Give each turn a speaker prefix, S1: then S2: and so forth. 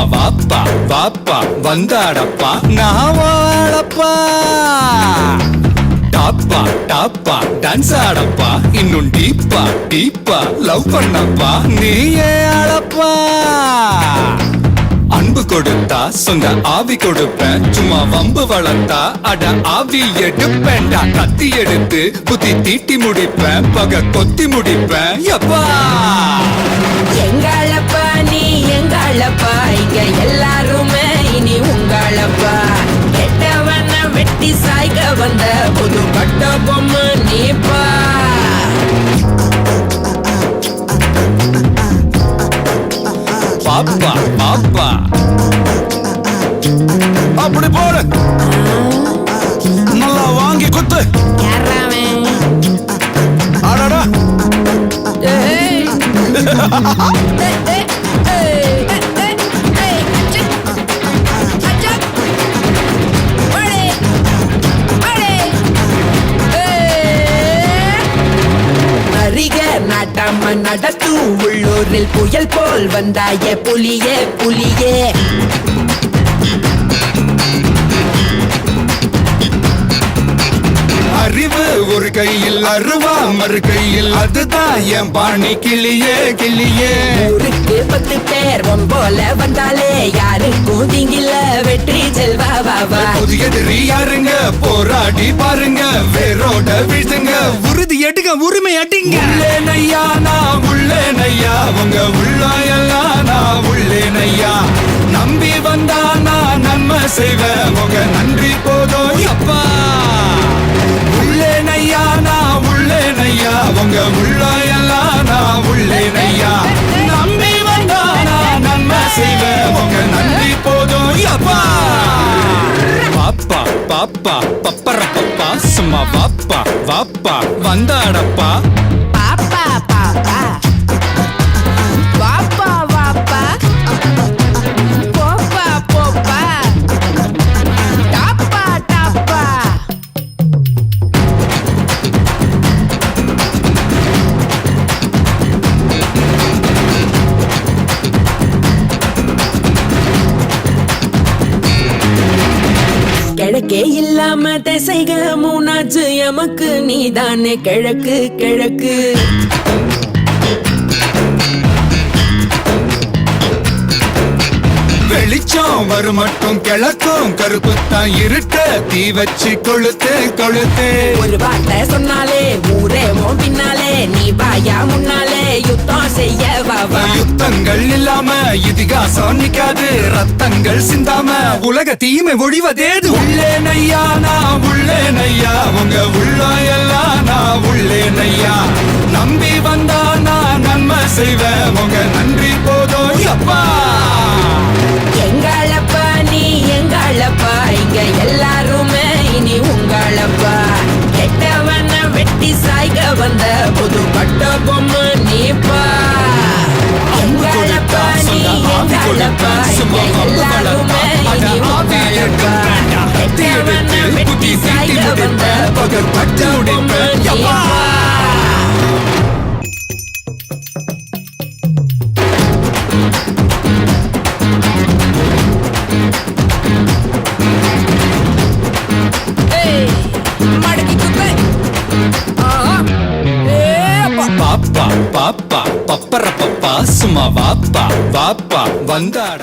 S1: சும்மா வாப்பா வாப்பா வந்தாடப்பா நான் வாழப்பா. டாப்பா டாப்பா டான்ஸ் ஆடப்பா இன்னும் டீப்பா டீப்பா லவ் பண்ணப்பா நீயே ஆளப்பா. அன்பு கொடுத்தா சொந்த ஆவி கொடுப்பேன், சும்மா வம்பு வளர்த்தா அட ஆவி எடுப்பேன்டா. கத்தி எடுத்து புத்தி தீட்டி முடிப்பேன், பக கொத்தி முடிப்பேன் எப்பா.
S2: எங்களப்பா நீ எங்களப்பா, இங்க எல்லாருமே இனி உங்களப்பா. கெட்டவன வெட்டி சாய்க்க வந்த புது கட்ட பொம்மை நீப்பா.
S1: பாப்பா பாப்பா அப்படி போடு, நல்லா வாங்கி குத்து. அடடா
S2: நாட்டாம நடத்து உள்ளூரில் புயல் போல் வந்தாய புலியே புலியே.
S1: அறிவு ஒரு கையில் அருவா மறு கையில், அதுதான் என் பாணி கிளியே கிளியே.
S2: ஊருக்கு 10 பேர் போல வந்தாலே யாருக்கும் திங்கில வெற்றி செல்வா வாவா.
S1: புதிய எதிரி யாருங்க போராடி பாருங்க, வேரோட வீழ்த்துங்க உறுதி எடுங்க உரிமை அடிங்க. உள்ளே நையா நான் உள்ளே நையா, உங்க உள்ளாயெல்லாம் நான் உள்ளே நையா. நம்பி வந்தா நான் நன்மை செய்வேன், உங்க நன்றி போதும் எப்பா. உள்ளே நையா நான் உள்ளே நையா, உங்க உள்ளாயெல்லாம் நான் உள்ளே நையா. நம்பி வந்தா நான் நன்மை செய்வேன், உங்க நன்றி போதும் எப்பா. பாப்பா பாப்பா பப்பர பப்பா சும்மா வாப்பா வாப்பா வந்தாடப்பா.
S2: பாப்பா பாப்பா வாப்பா வாப்பா போப்பா போப்பா டாப்பா டாப்பா. கிழக்கே இல்லாம திசைக மூணாச்சு எமக்கு, நீதானே கிழக்கு கிழக்கு.
S1: வெளிச்சம் வரும் மட்டும் கிழக்கும் கருப்புத்தான் இருட்ட தீ வச்சு கொளுத்து கொளுத்து.
S2: ஒரு வார்த்தை சொன்னாலே ஊரே பின்னாலே, நீ வாயா முன்னாலே யுத்தம் செய்ய வாவா.
S1: யுத்தங்கள் இல்லாம இதிகாசம் நிக்காது, ரத்தங்கள் சிந்தாம உலக தீமை ஒழிவதேது. உள்ளே நையா நான் உள்ளே நையா, உங்க உள்ளாயெல்லாம் நான் உள்ளே நையா. நம்பி வந்தா நான் நன்மை செய்வேன், உங்க நன்றி போதும் எப்பா.
S2: எங்களப்பா நீ எங்களப்பா, இங்க எல்லாருமே இனி உங்களப்பா. கெட்டவன வெட்டி சாய்க்க வந்த புது கட்ட பொம்மை நீப்பா. எங்களப்பா நீ எங்களப்பா, இங்க எல்லாருமே இனி உங்களப்பா. கெட்டவன வெட்டி சாய்க்க வந்த புது கட்ட பொம்மை நீப்பா.
S1: பாப்பா பாப்பா பப்பர பப்பா சும்மா வாப்பா வாப்பா வந்தாட.